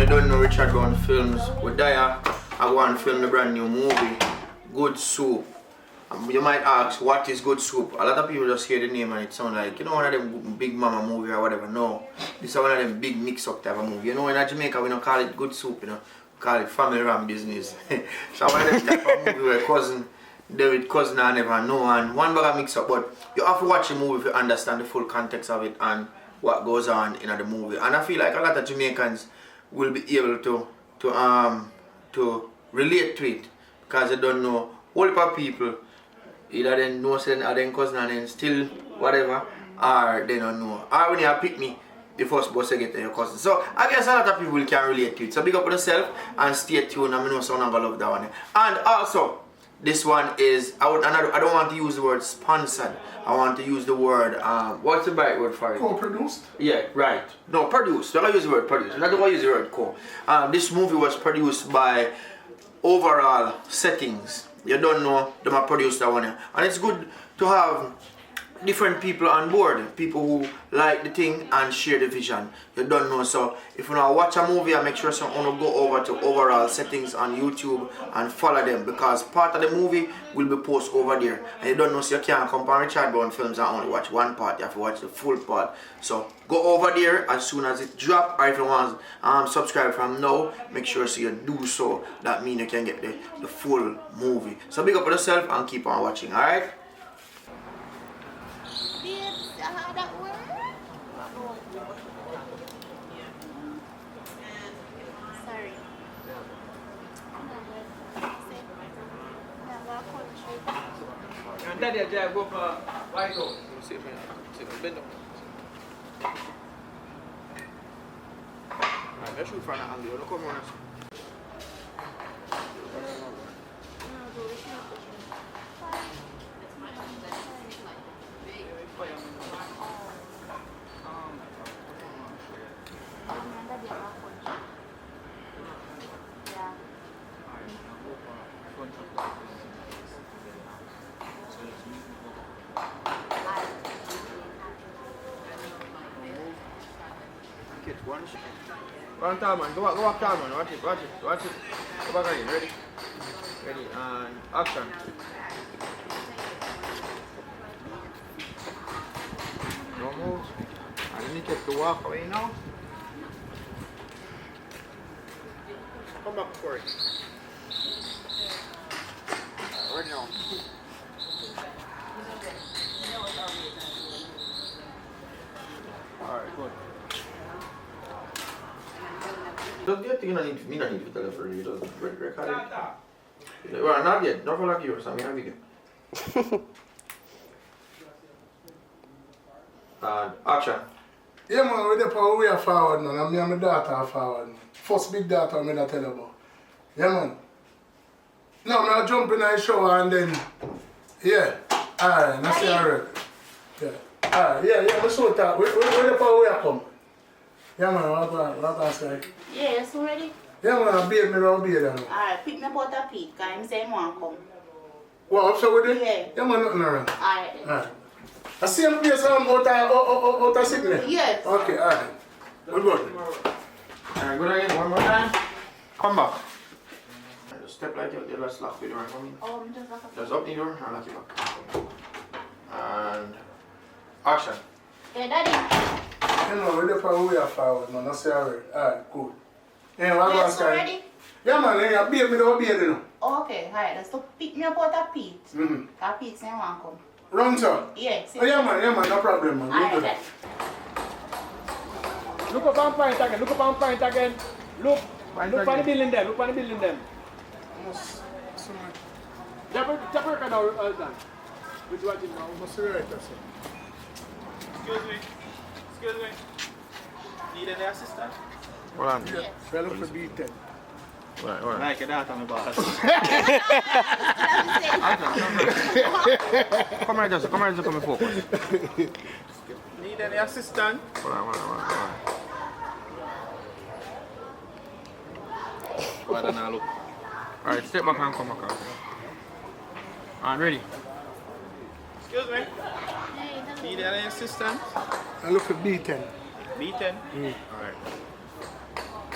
you don't know Richard Brown Films, we're there. I go and film the brand new movie, Good Soup. You might ask, what is Good Soup? A lot of people just hear the name and it sounds like, you know, one of them big mama movie or whatever. No, this is one of them big mix-up type of movie. You know, in Jamaica we don't call it Good Soup, you know. We call it family ram business. So one of them type of movie where cousin I never know, and one bag of mix-up, but you have to watch the movie if you understand the full context of it and what goes on in the movie. And I feel like a lot of Jamaicans will be able to relate to it because they don't know whole heap of people either they know say or then cousin and then still whatever, or they don't know. Or when you pick me the first bus you get to your cousin. So I guess a lot of people can relate to it. So big up on yourself and stay tuned, and I know someone gonna love that one. And also this one is I don't want to use the word sponsored. I want to use the word what's the right word for it? Co-produced? Yeah, right. No, produced. Don't use the word produced. Not use the word co. This movie was produced by Overall Settings. You don't know them are produced that one, and it's good to have different people on board, people who like the thing and share the vision. You don't know, so if you want to watch a movie, make sure someone go over to Overall Settings on YouTube and follow them, because part of the movie will be posted over there. And you don't know, so you can't come on Richard Brown Films and only watch one part. You have to watch the full part. So go over there as soon as it drop, or if you want subscribe from now, make sure so you do so. That means you can get the full movie. So big up on yourself and keep on watching, alright? Daddy, I go for White House. See me bend up. Alright, let's shoot from that angle. Look come on. One time, man. Go up time, man. Watch it. Go back again. Ready, and action. Don't move. I need you to walk away now. Come back for it. Right now. Alright, good. Don't you think you don't need to tell for you to record it? Well, not yet. Not for like yours. I mean, have you And action. Yeah, man, we're there for way forward, man. And me and my daughter are forward. First big daughter I'm going to tell you about. Yeah, man. No, I'm jump in the shower and then, yeah. Alright, I see alright. Yeah. Alright, yeah, let's show that. We're there for way I come. Yeah, man, what I say? Yeah, you so ready? Yeah, man, I beat me around beer. Alright, pick me about a peak, because I'm saying I come. What, upset with it? Yeah. Yeah, man, nothing around. Alright. Alright. I see him place out of Sydney? Yes. Okay, alright. Good. Alright, good again. One more time. Come back. Just step like you just lock the door for me. Just open the door and lock it back. And action. Yeah, Daddy. You know, we're there for way forward, man. I say alright. Alright, good. Yeah, what Yes, so ready? Yeah, man, yeah, beat me down, beat you. Okay, alright, so pick me up out of Pete. Mm-hmm. Because Pete saying I come. Run, sir. Yeah, Oh, yeah, man, no problem, man. Alright, Daddy. Look up on point again. Look on the building them. Tap record now, all done. Which watching now? Must be right, sir. Excuse me. Need any assistance? Hold on. Yeah, so I look for B10. Right. Like a dart on the boss. Come here, just come focus. Need any assistance? Hold on. Why don't I look? Alright, step back and come back out. And ready. Excuse me. Need any assistance? I look for B10. B10? Alright.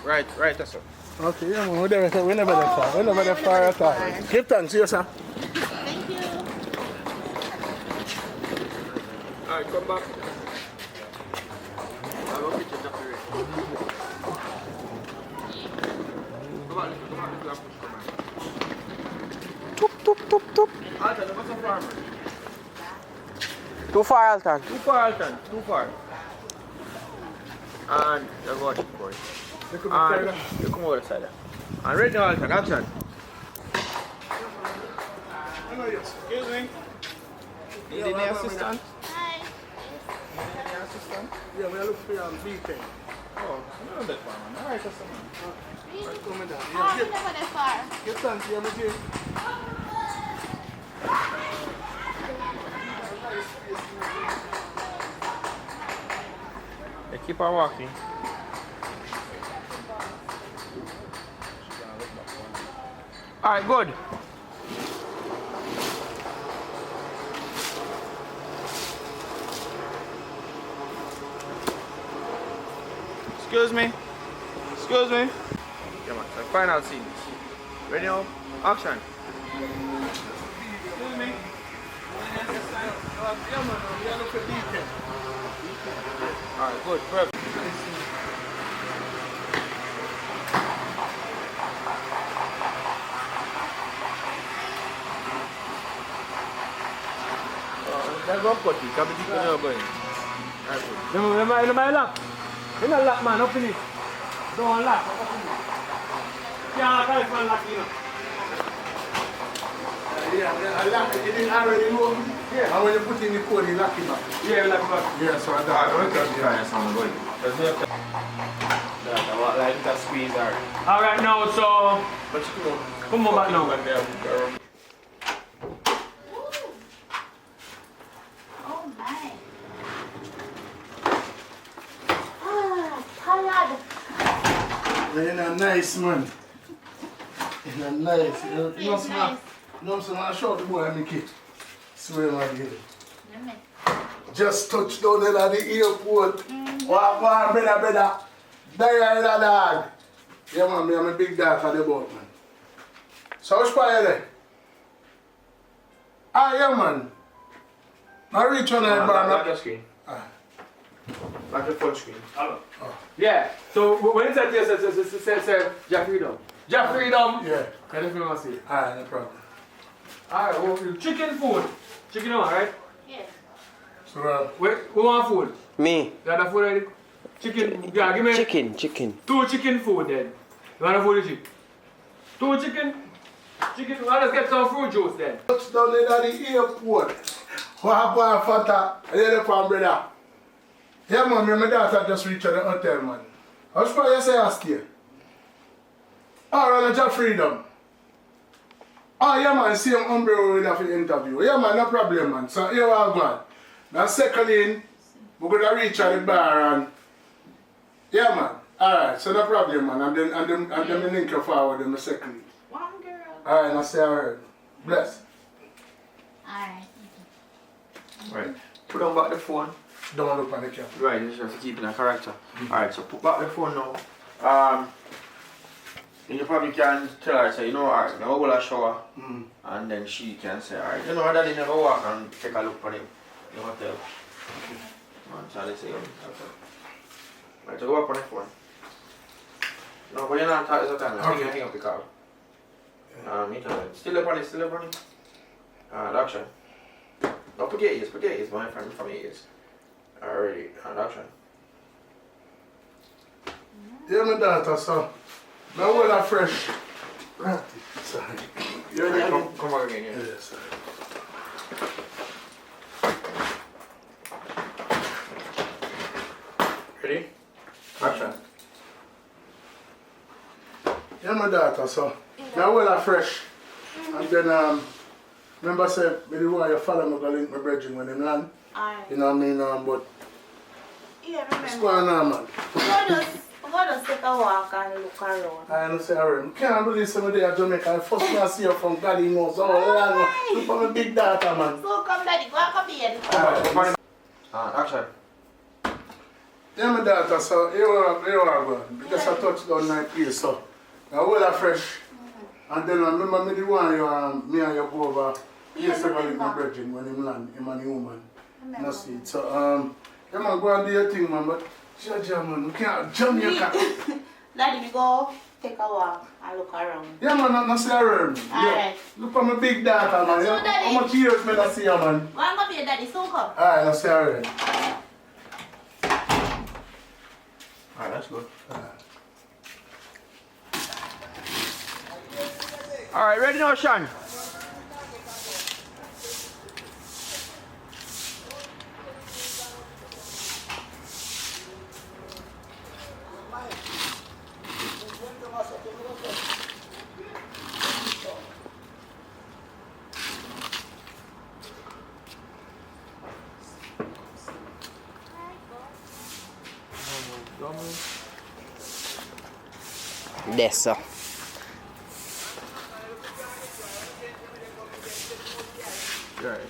Right, that's up. Okay, yeah, man, we never there far. We never there far at all. Give thanks, yes, sir. Thank you. Alright, come back. I'll go get your Jeffrey. Come on, little push, come on. Tup. Alton, what's a farmer? Too far, Alton. Too far, Alton, too far. And you're going to for it. And you come over the side. And right now, Alton, action. Excuse me. Need any assistant? Hi. Need any assistant? Yeah, we are looking for you on BTS. Oh, not that far, man. Alright, that's man. Really? Come in there. Oh, Yeah, you never that far. give thanks, yeah, me too. They keep on walking. Alright, good. Excuse me. Excuse me. Come on, the final scene. Ready now? Action. Excuse me. Yeah, man, we are looking for BTS. Alright, good, perfect. That's one cut it, can be different now going. Alright, good. Remember lock? You know lock man, open it. Don't lock, open it. Can't call it for lock, you know. Yeah, I lock it. It didn't already know. Yeah. And when you put in the code, you lock it back. Yeah, lock back. Yeah, so I Alright, don't okay, try sound good. There's no that what like that squeeze hard. Alright now, so But you know, come on back now. Oh my. Ah, tired. You're not nice, man. You're not nice. You know, Feels nice. I'm show the boy I'm kid. Swear my dear. Let me. Just touched down there at the airport. Wow, brother. There is a dog. Yeah, man, I'm a big dog for the boat, man. So, what's fire there? Ah, yeah, man. I reach on that bar. Lock your screen. Ah. Lock your phone screen. Yeah, so when it said this, it said Jack Freedom. Jack Freedom! Yeah. Can you want to see? Alright, no problem. Alright, well, chicken food. Chicken on, right? Yes. So, Wait, who want food? Me. You have the food ready? Chicken, yeah, give me Chicken. 2 chicken food then. You want the food chicken? 2 chicken? Chicken, let us get some fruit juice then. touched down there at the airport. What happened, Fata? Hey, brother. Yeah, man, me and my daughter just reached the hotel, man. I was probably say I stay. Oh, Ronald Jack Freedom. Oh, yeah, man, same umbrella with the interview. Yeah, man, no problem, man. So, here we are going. Now, second in, we're going to reach at the bar and... Yeah, man. Alright, so no problem, man. And then link you forward in the second. One girl. Alright, I say alright. Bless. Alright. Right. Put on back the phone. Don't look on the camera. Right, you just have to keep in a character. Alright, so put back the phone now. And you probably can tell her, say, you know, alright, now we'll shower. And then she can say, alright, you know, her daddy never walk and take a look for him in the hotel. Man, Charlie say, okay. Right, so go back on the phone. No, but you're not talking at the time. I think you hang up the call. You tell it. Still up on it. Action. No, put your ears, my friend, from your ears. Already, action. Yeah, my daughter, so. Now we're not fresh. Right. Sorry. You ready? Come back again, yeah. Yeah, sorry. Ready? Action. Yeah, my daughter, so. Now we're not fresh. And then, remember, say, me the boy, your father, me go link my brethren when them land. Alright. You know what I mean? But, Yeah, what's remember. going on, man? We're gonna take a walk and look around. I don't say, I can't believe somebody at Jamaica. First time I see you from God, he knows. Oh, yeah, look for my big daughter, man. So come daddy, go and come here. Alright. Action. Yeah, my daughter, so here we are going. Because I touched down my place, so I will have fresh. And then remember me the one me and you go over years ago with my brethren when him land, him and the woman. No see it. So yeah man, go and do your thing man, but Jaja man, we can't jam your car. Daddy, we go take a walk and look around. Yeah man, not see around. Alright. Look at my big daughter man. So, Daddy. How much years me not see her man? Go and go to your daddy, so come. Alright, not see around. Alright, that's good. Alright, ready now, Sean? Dessa. Right.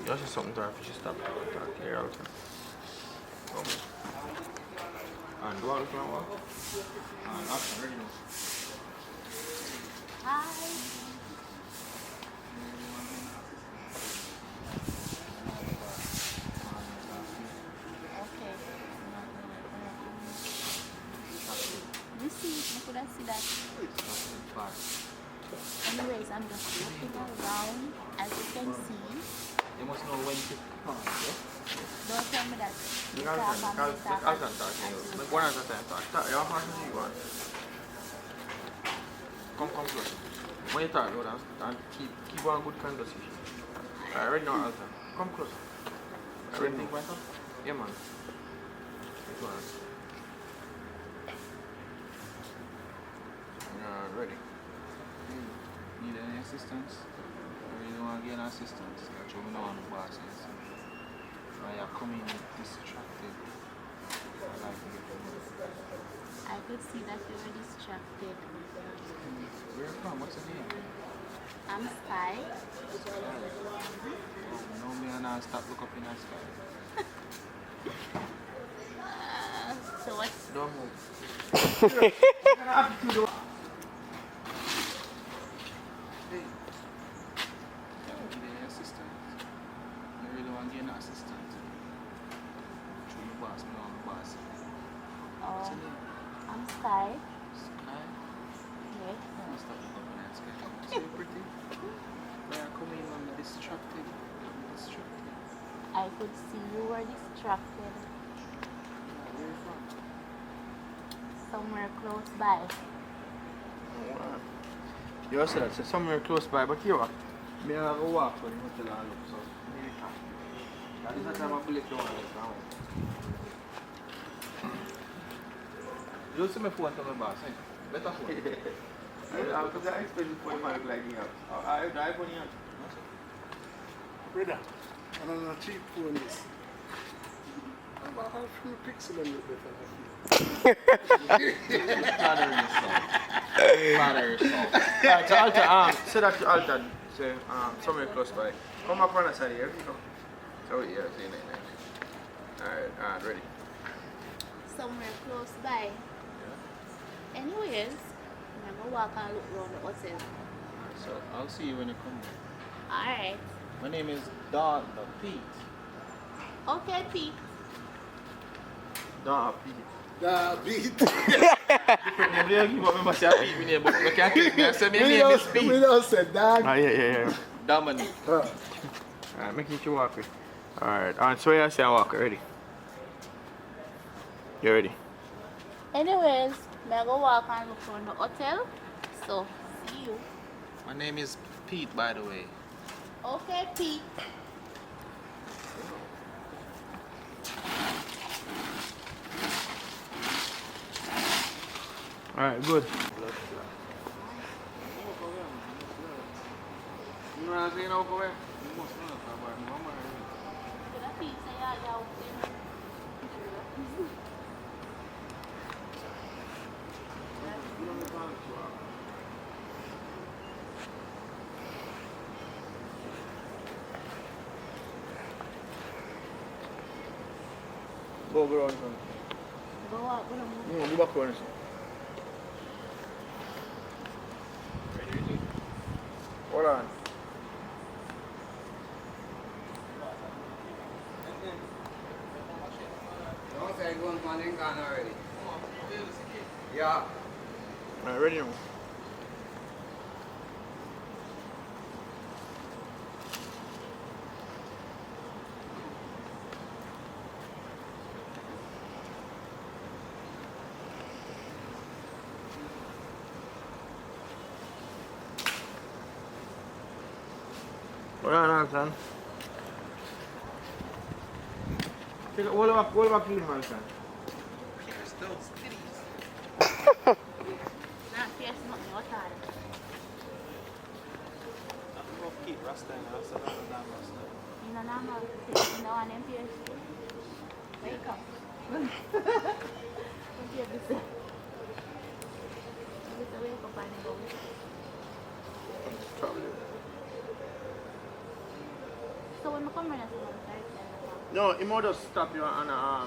That's just something to she stop clear out. And do I look like what? And action ready now. You see, you could have seen that. Anyways, I'm just looking around. As you can see, You must know when to come, yeah? don't tell me that. You can't talk. Like one at a time talk. You're half as you want. Come close. When you talk, and keep on good conversation. Alright, ready now, Alton. Come close. Ready? Think right up? Yeah, man. Go on. Ready. Need any assistance? I really don't want to get an assistance. Actually, we don't want to boss it. When you're coming distracted, I like to get the money. I could see that you were distracted. Where you from? What's your name? I'm Sky. Oh, no, me and I stop look up in the sky. So what's... Don't move. Hey. Need any assistance? I really don't want to get an assistant. Show me boss, me on the boss. What's your name? I'm Sky. Sky? Yes. I stop look up in the sky. So pretty. When I come in, I'm distracted. I could see you were distracted. Where you from? Somewhere close by. You said that's somewhere close by, but here, me have a walk for the hotel and look, so maybe can't. That is the time I bullet down like now. You don't see my phone to my boss, eh? Better phone. Because I expect the phone might look like me. I drive on here. Brother, I don't know cheap phone is. I'm a few pixels a little better. Father yourself. Alright, so Alta, say that to Alta, say, somewhere close by. Come up on the side here, you know. So, yeah, say that. Alright, ready. Somewhere close by. Yeah. Anyways, I'm gonna walk and look around the hotel. So I'll see you when you come back. Alright. My name is Dr. Pete. Okay, Pete. Nah, Pete. Nah, beat. Different name there, you want me to say Pete, name, but you can't take me. I say my name is Pete. We don't say dog. Yeah. Dominic. Alright, make it you walk with. Alright, so I say I walk, ready? You ready? Anyways, I'm gonna walk and look around the hotel. So, see you. My name is Pete, by the way. Okay, Pete. Alright, good. Pete say yeah, okay. Go around. Go out, go on. No, go back around. Hold on. Don't say going to Lincoln already. Yeah. Alright, ready now. Hold on, Alton. Take a hold of a film, Alton. Not fierce, nothing, what are you? I'm going to keep Rasta and Rasta and Rasta. You know, normal. You know, I'm fierce. Wake up. What's your business? Wake up and go. So when I come in, I say, No, he might just stop you and I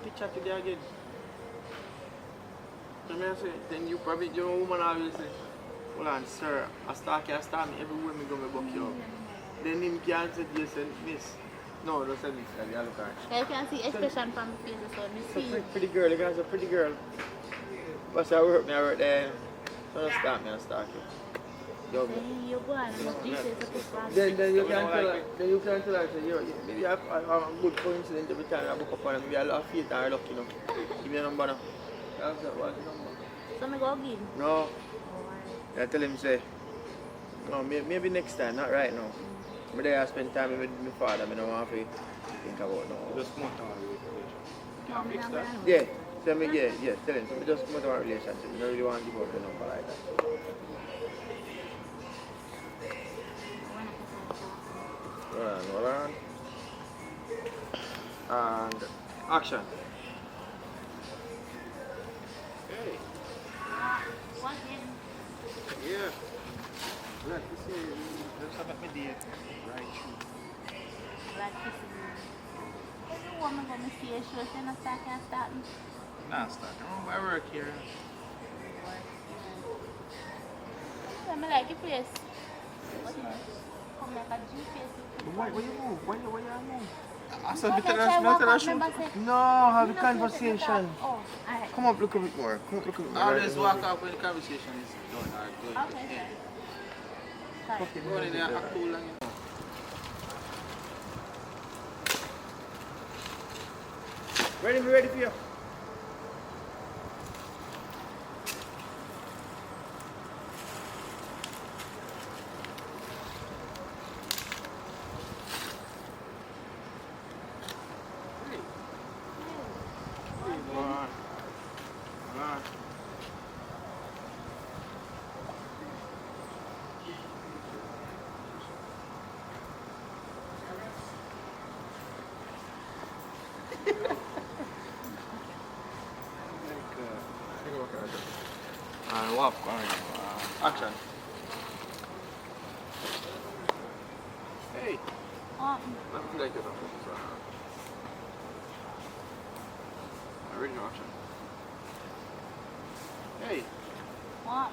picture today again. So I say, then you probably, your woman always say, hold on, sir, I start me everywhere me go me book you up. Then him can't say yes and miss. No, don't say this, I look at you can see expression from the face, so you It's a see. pretty girl, you guys are a pretty girl. But I work there. So don't start me and start you. Yo, Then you go and you say it's a push. then you can tell her, say, maybe I have a good coincidence every time I book up on her. Maybe I love faith or lucky enough. Give me a number now. I said, what's the number? So me go give. No. I tell him, say, no, maybe next time, not right now. But then I spend time with my father, I don't want to think about now. Just come out of Fix that. Yeah, tell me, yeah, tell him. So we just come out of our relationship. I don't really want to give out the number like that. Hold on. And action. Hey. What in? Yeah. Glad to see you. Just have me date. Right through. Glad to see you. Every woman gonna see a show, so not starting. Nah, start. Oh, I work here. I like your place. It's nice. Come like a GPS. Why you move? Why you move? I said, No, have a conversation. Oh, alright. Come up, look a bit more. Come up, look a bit more. I'll just walk up when the conversation is done. Or go Okay, yeah. sorry. Go in there, act cool long enough. Ready for you. Come on. Walk. Action. Hey. Oh, I feel like it. Original action. Hey. what?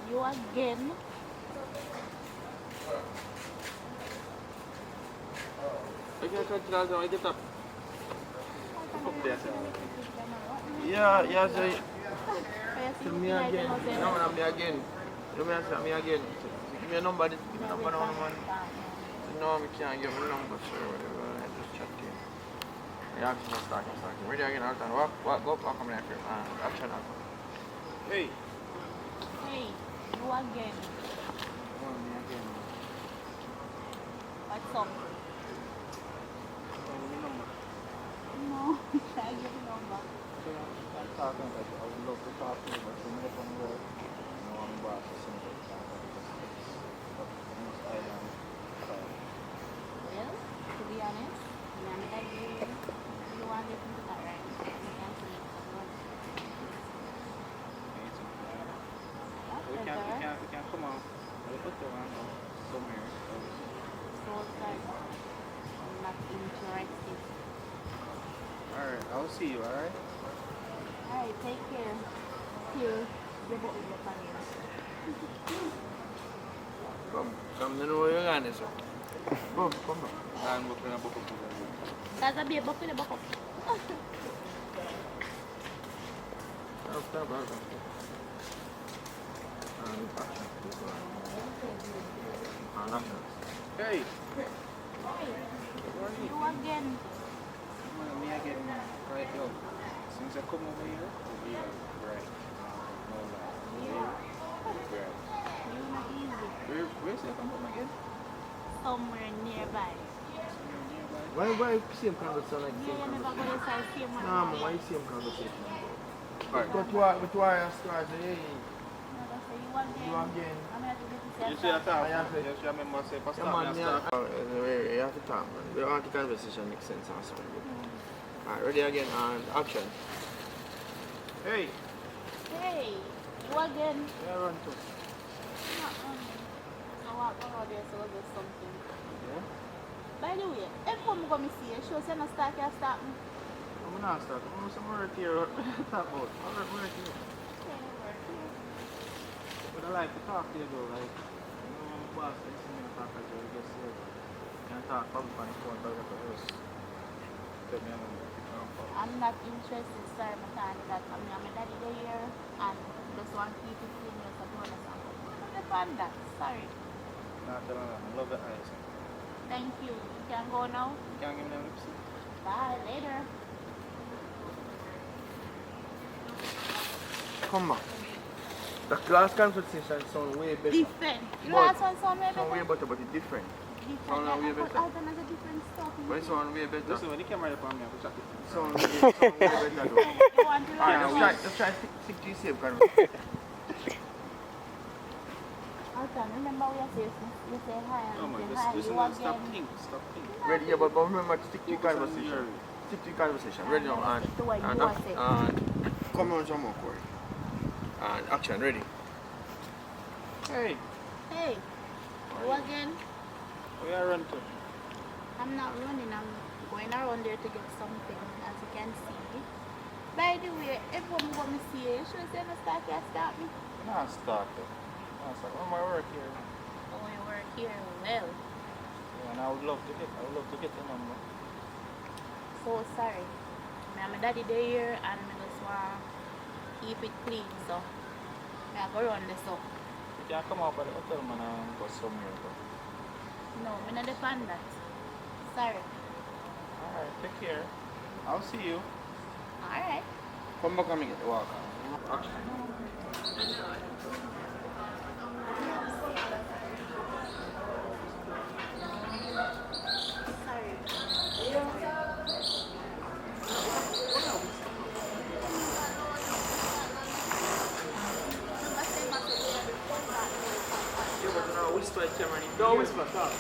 You again? I can try to get up. Up there. Yeah, so tell me again. No, me again. Tell me again. Give me a number. Give me a number now, man. No, we can't give me a number, sir. Whatever. I just chat to you. Yeah, I'm starting. Ready again, Alton. Walk, go, come here. Action, Alton. Hey. Hey, you again? Oh, me again. What's up? Oh, the number. No, I give you number. I'm talking, but I would love to talk to you, but when you come work, you know, I'm boss or something. Well, to be honest, I'm not you want to listen to that, right? You can't say it. We can come on. We'll put the one somewhere. So it's like, I'm not interested see you, alright? Alright, take care. Here, the book is up on you. Come, you know where you're going, so. Come on. I'm looking at book of That's a big book in the book. Stop. Action. Hey! You again. Me again. Right, yo. Since I come over here, we are right. No lie. Right. You not easy. Where's the come from again? Somewhere nearby. Why same conversation like You same never go conversation? to say same one. Nah, man, why same conversation? Alright. But why I start say, hey, you again? You see that time? You see, I remember say, Pastor, Yeah, man, me a start. you have to talk, man. We want the conversation make sense and so on. Alright, ready again and action. Hey, Hey, you again. where run to? I walk around there so there's something. Yeah? By the way, if I'm going to see you, show say no start can start me. I'm not start. I'm some work here. Talk about. I'm work here. But I like to talk to you though, like, you know, boss, I see me talk as well, just say, you can talk public on the phone, but I just tell me I'm I'm not interested, sorry, my time that I'm my daddy there and just want to keep it clean as a bonus. I'm not fun that, sorry. Nah, tell her, I love the eyes. Thank you. You can go now. You can't give me them lips. Bye, later. Come back. The last conversation sound way better. Different. The But- last one sound way Sound way better. better, but it's different. Different. sound way I could better. organize a different stuff. But it sound way better. Listen, when the camera up on me, I will chat it. Sound way better though. You want to Alright, learn? let's try stick to the same conversation. Alton, remember we say you say hi Oh and my, say just hi. listen You and stop again. think, stop think. Ready, yeah, but remember to stick to the Focus on conversation. you. Stick to the conversation. Ready now, and Stick to what you want to say. come on some more, Corey. And action, ready. Hey. Hey, you again? Where you run to? I'm not running, I'm going around there to get something, as you can see. By the way, everyone going to see you, should say no start can start me. Nah, start it. Nah, start. Oh, my work here. Oh, you work here, well. Yeah, and I would love to get the number. So sorry. My daddy there here and I just want to keep it clean, so I go run this up. You can come up at the hotel, man, and go somewhere. No, I'm not depend that. Sorry. Alright, take care. I'll see you. Alright. Come back and make it walk. Action. Sorry. Yeah, but now whisper, Cameron. Don't whisper, talk.